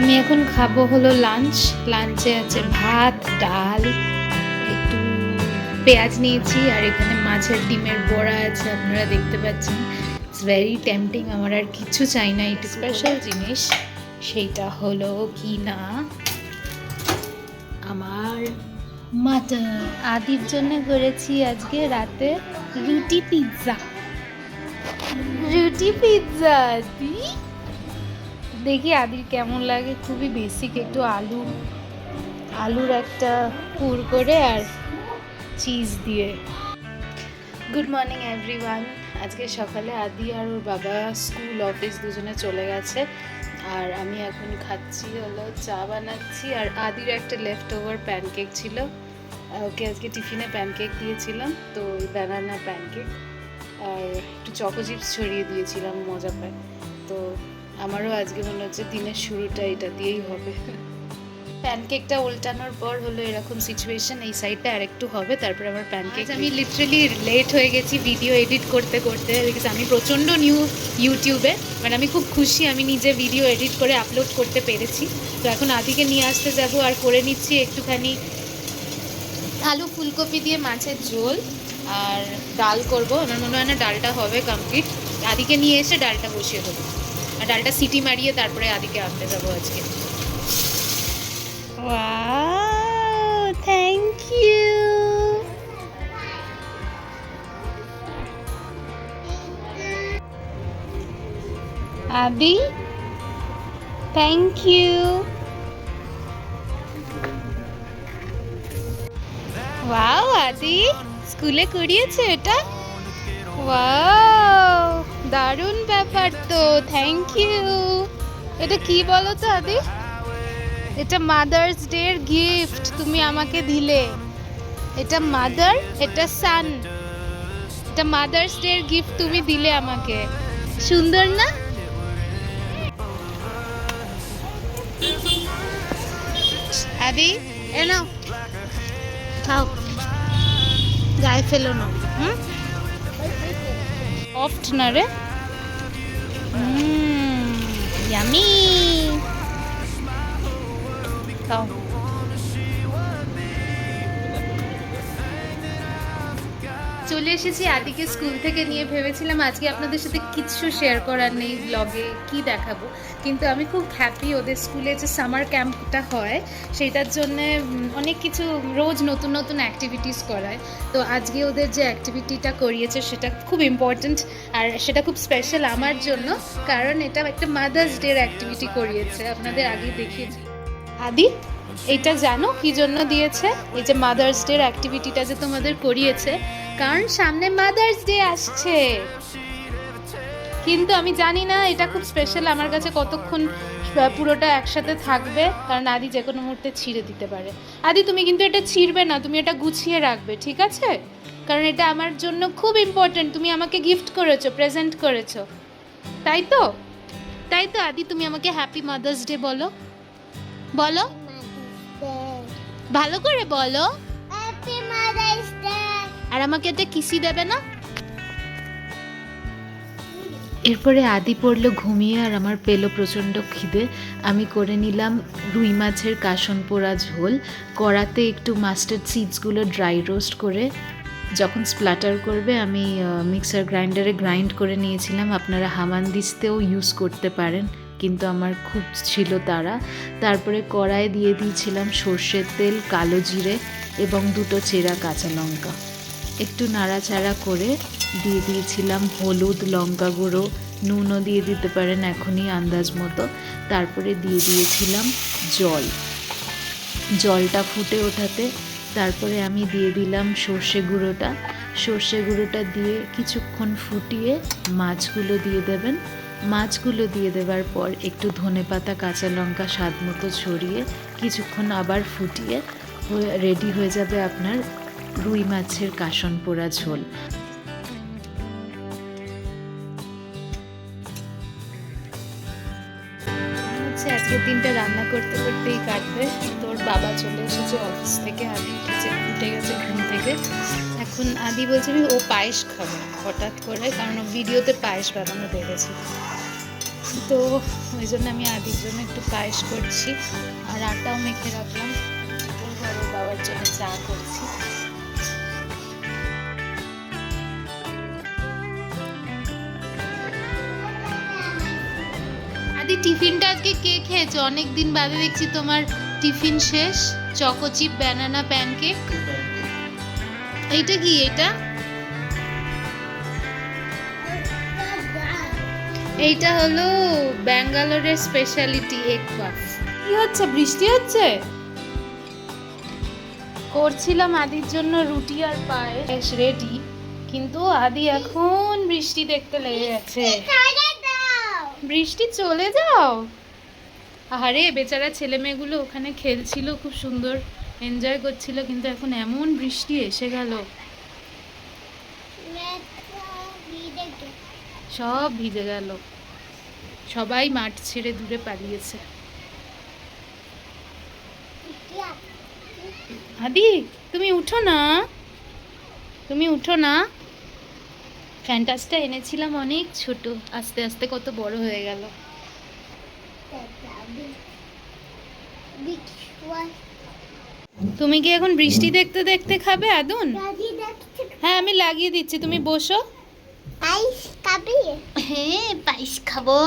আমি এখন খাবো হলো লাঞ্চে আছে ভাত, ডাল, একটু পেঁয়াজ নিয়েছি, আর এখানে মাছের ডিমের বড়া আছে, আপনারা দেখতে পাচ্ছেন। It's very tempting. আমার আর কিছু চাই না। একটু স্পেশাল জিনিস, সেইটা হলো কি না, আমার মাটন। আদির জন্য করেছি আজকে রাতে রুটি পিৎজা। আদি দেখি আদির কেমন লাগে। খুবই বেসিক, একটু আলুর একটা পুর করে আর চিজ দিয়ে। Good morning everyone. আজকে সকালে আদি আর ওর বাবা স্কুল অফিস দুজনে চলে গেছে, আর আমি এখন খাচ্ছি হলো চা বানাচ্ছি। আর আদির একটা লেফট ওভার প্যানকেক ছিল, ওকে আজকে টিফিনে প্যানকেক দিয়েছিলাম, তো ওই ব্যানানা প্যানকেক আর একটু চকো চিপস ছড়িয়ে দিয়েছিলাম, মজা পায়। তো আমারও আজকে মনে হচ্ছে দিনের শুরুটা এটা দিয়েই হবে। প্যানকেকটা উল্টানোর পর হলো এরকম সিচুয়েশন, এই সাইডটা আরেকটু হবে, তারপরে আমার প্যানকেক। আমি লিটারালি লেট হয়ে গেছি ভিডিও এডিট করতে বিকজ আমি প্রচণ্ড নিউ ইউটিউবে, মানে আমি খুব খুশি আমি নিজে ভিডিও এডিট করে আপলোড করতে পেরেছি। তো এখন আদিকে নিয়ে আসতে যাব, আর করে নিচ্ছি একটুখানি আলু ফুলকপি দিয়ে মাছের ঝোল, আর ডাল করব। আমার মনে হয় না ডালটা হবে কমপ্লিট, আদিকে নিয়ে এসে ডালটা বসিয়ে দেবো, আর ডালটা সিটি মারিয়ে তারপরে আদিকে আনতে যাবো আজকে। Wow, thank you. Adi, thank you. Wow, Adi, স্কুলে করিয়েছে এটা? ওয়াও, দারুণ ব্যাপার তো, থ্যাংক ইউ। এটা কি বলো তো আদি? এটা মাদার্স ডে এর গিফট তুমি আমাকে দিলে। এটা মাদার, এটা সান, এটা মাদার্স ডে এর গিফট তুমি দিলে আমাকে। সুন্দর না? আদি এ নাও, খাও, গায়ে ফেলো না। সফট না রে? ইয়ামি, খাও। চলে এসেছি আদিকে স্কুল থেকে নিয়ে। ভেবেছিলাম আজকে আপনাদের সাথে কিছু শেয়ার করার নেই, ব্লগে কি দেখাবো, কিন্তু আমি খুব হ্যাপি। ওদের স্কুলে যে সামার ক্যাম্পটা হয় সেটার জন্যে অনেক কিছু রোজ নতুন নতুন অ্যাক্টিভিটিস করায়। তো আজকে ওদের যে অ্যাক্টিভিটিটা করিয়েছে সেটা খুব ইম্পর্ট্যান্ট, আর সেটা খুব স্পেশাল আমার জন্য, কারণ এটা একটা মাদার্স ডের অ্যাক্টিভিটি করিয়েছে। আপনাদের আগেই দেখিয়েছি। আদি, এইটা জানো কি জন্য দিয়েছে? এই যে মাদার্স ডের অ্যাক্টিভিটিটা যে তোমাদের করিয়েছে, কারণ সামনে মাদার্স ডে আসছে। কিন্তু আমি জানি না এটা খুব স্পেশাল আমার কাছে কতক্ষণ পুরোটা একসাথে থাকবে, কারণ আদি যে কোনো মুহূর্তে ছিঁড়ে দিতে পারে। আদি তুমি কিন্তু এটা ছিঁড়বে না, তুমি এটা গুছিয়ে রাখবে, ঠিক আছে? কারণ এটা আমার জন্য খুব ইম্পর্টেন্ট। তুমি আমাকে গিফট করেছো, প্রেজেন্ট করেছো, তাই তো? তাই তো আদি, তুমি আমাকে হ্যাপি মাদার্স ডে বলো, বলো ভালো করে বলো। Happy mother's day. আর আমাকে একটা কিসি দেবে না? এরপরে আদি পড়লো ঘুমিয়ে, আর আমার পেলো প্রচণ্ড খিদে। আমি করে নিলাম রুই মাছের কাসন পোড়া ঝোল। কড়াতে একটু মাস্টার্ড সিডসগুলো ড্রাই রোস্ট করে যখন স্প্ল্যাটার করবে, আমি মিক্সার গ্রাইন্ডারে গ্রাইন্ড করে নিয়েছিলাম। আপনারা হামানদিস্তেও ইউজ করতে পারেন, কিন্তু আমার খুব ছিল তারা। তারপরে কড়ায় দিয়ে দিয়েছিলাম সর্ষের তেল, কালো জিরে এবং 2টো চেরা কাঁচা লঙ্কা। একটু নাড়াচাড়া করে দিয়ে দিয়েছিলাম হলুদ, লঙ্কা গুঁড়ো, নুনও দিয়ে দিতে পারেন এখনই আন্দাজ মতো। তারপরে দিয়ে দিয়েছিলাম জলটা ফুটে ওঠাতে তারপরে আমি দিয়ে দিলাম সর্ষে গুঁড়োটা দিয়ে কিছুক্ষণ ফুটিয়ে মাছগুলো দিয়ে দেবেন। মাছগুলো দিয়ে দেওয়ার পর একটু ধনেপাতা, কাঁচা লঙ্কা স্বাদ মতো ছড়িয়ে কিছুক্ষণ আবার ফুটিয়ে রেডি হয়ে যাবে আপনার রুই মাছের কাসন পোড়া ঝোল। আজকের দিনটা রান্না করতে করতেই কাটবে। তোর বাবা চলে এসেছে অফিস থেকে, আদি উঠে গেছে ঘুম থেকে। এখন আদি বলছে ও পায়েস খাবে হঠাৎ করে, কারণ ভিডিওতে পায়েস বানানো দেখেছি। তো ওই জন্য আমি আদির জন্য একটু পায়েস করছি, আর আটাও মেখে রাখলাম। ওর বাবার জন্য চা করছি। আদি, টিফিনটা আজকে কে খেয়েছো? অনেকদিন বাদে দেখছি তোমার টিফিন শেষ। Choco chip banana pancake. এইটা কি? এইটা হলো ব্যাঙ্গালোরের স্পেশালিটি এগ পাফ। কি হচ্ছে? বৃষ্টি হচ্ছে? করছিলাম আদির জন্য রুটি আর পায়েস রেডি, কিন্তু আদি এখন বৃষ্টি দেখতে লেগে গেছে। বৃষ্টি চলে যাও। আরে বেচারা ছেলে মেয়েগুলো ওখানে খেলছিল, খুব সুন্দর এনজয় করছিল, কিন্তু এখন এমন বৃষ্টি এসে গেল, সব ভিজে গেল। সবাই মাঠ ছেড়ে দূরে পালিয়েছে। আদি, তুমি উঠো না, তুমি উঠো না। ফ্যান্টাসটা এনেছিলাম অনেক ছোট, আস্তে আস্তে কত বড় হয়ে গেল। তুমি কি এখন বৃষ্টি দেখতে দেখতে খাবে আদুন? হ্যাঁ, আমি লাগিয়ে দিচ্ছি, তুমি বসো। হ্যাঁ, পায়েস খাবো।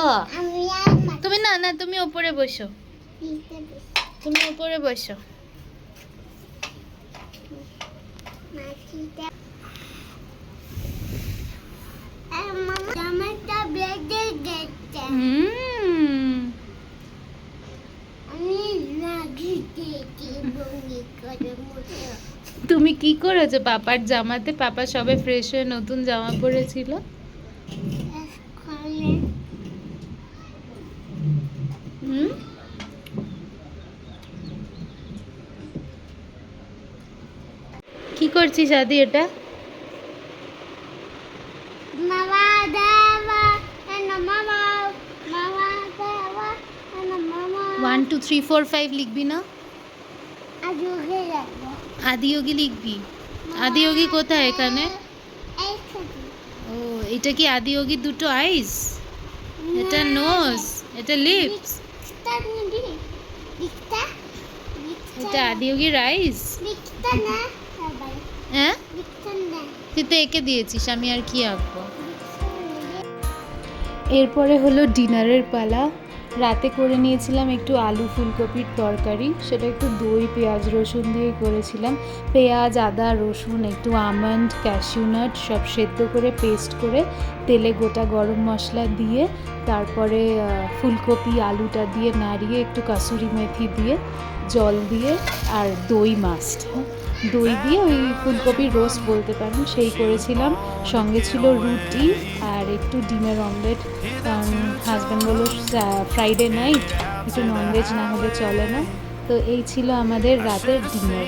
তুমি না না, তুমি ওপরে বসো, তুমি ওপরে বসো। তুমি কি করেছো পাপার জামাতে? পাপা সবে ফ্রেশ হয়ে নতুন জামা পরেছিল। কি করছিস আদি এটা? 1 2 3 4 5 লিখবি না? আদিয়োগী লিখবি। আদিয়োগী কোথায় এখানে? ও, এটা কি আদিয়োগীর দুটো আইস? এটা নোজ, এটা লিপস, এটা আদিয়োগীর আইস। হ্যাঁ, তুই তো এঁকে দিয়েছিস, আমি আর কি আঁকবো। এরপরে হলো ডিনারের পালা। রাতে করে নিয়েছিলাম একটু আলু ফুলকপির তরকারি, সেটা একটু দই পেঁয়াজ রসুন দিয়ে করেছিলাম। পেঁয়াজ আদা রসুন একটু আমন্ড ক্যাশিউনাট সব সেদ্ধ করে পেস্ট করে তেলে গোটা গরম মশলা দিয়ে তারপরে ফুলকপি আলুটা দিয়ে নাড়িয়ে একটু কাসুরি মেথি দিয়ে জল দিয়ে আর দই মাস্ট, দই দিয়ে ওই ফুলকপির রোস্ট বলতে পারেন, সেই করেছিলাম। সঙ্গে ছিল রুটি আর একটু ডিমের অমলেট, কারণ হাজব্যান্ড বলল ফ্রাইডে নাইট একটু ননভেজ না হলে চলে না। তো এই ছিল আমাদের রাতের ডিনার।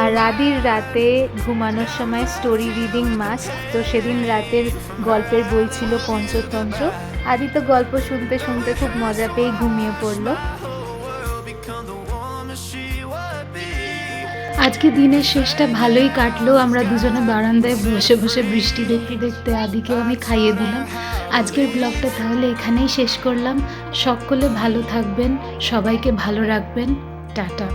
আর আদির রাতে ঘুমানোর সময় স্টোরি রিডিং মাস্ট, তো সেদিন রাতের গল্পের বই ছিল পঞ্চতন্ত্র। আদি তো গল্প শুনতে শুনতে খুব মজা পেয়ে ঘুমিয়ে পড়ল। আজকে দিনের শেষটা ভালোই কাটলো। আমরা দুজনে বারান্দায় বসে বসে বৃষ্টি দেখতে দেখতে আদিকেও আমি খাইয়ে দিলাম। আজকের ব্লগটা তাহলে এখানেই শেষ করলাম। সকলে ভালো থাকবেন, সবাইকে ভালো রাখবেন। টাটা।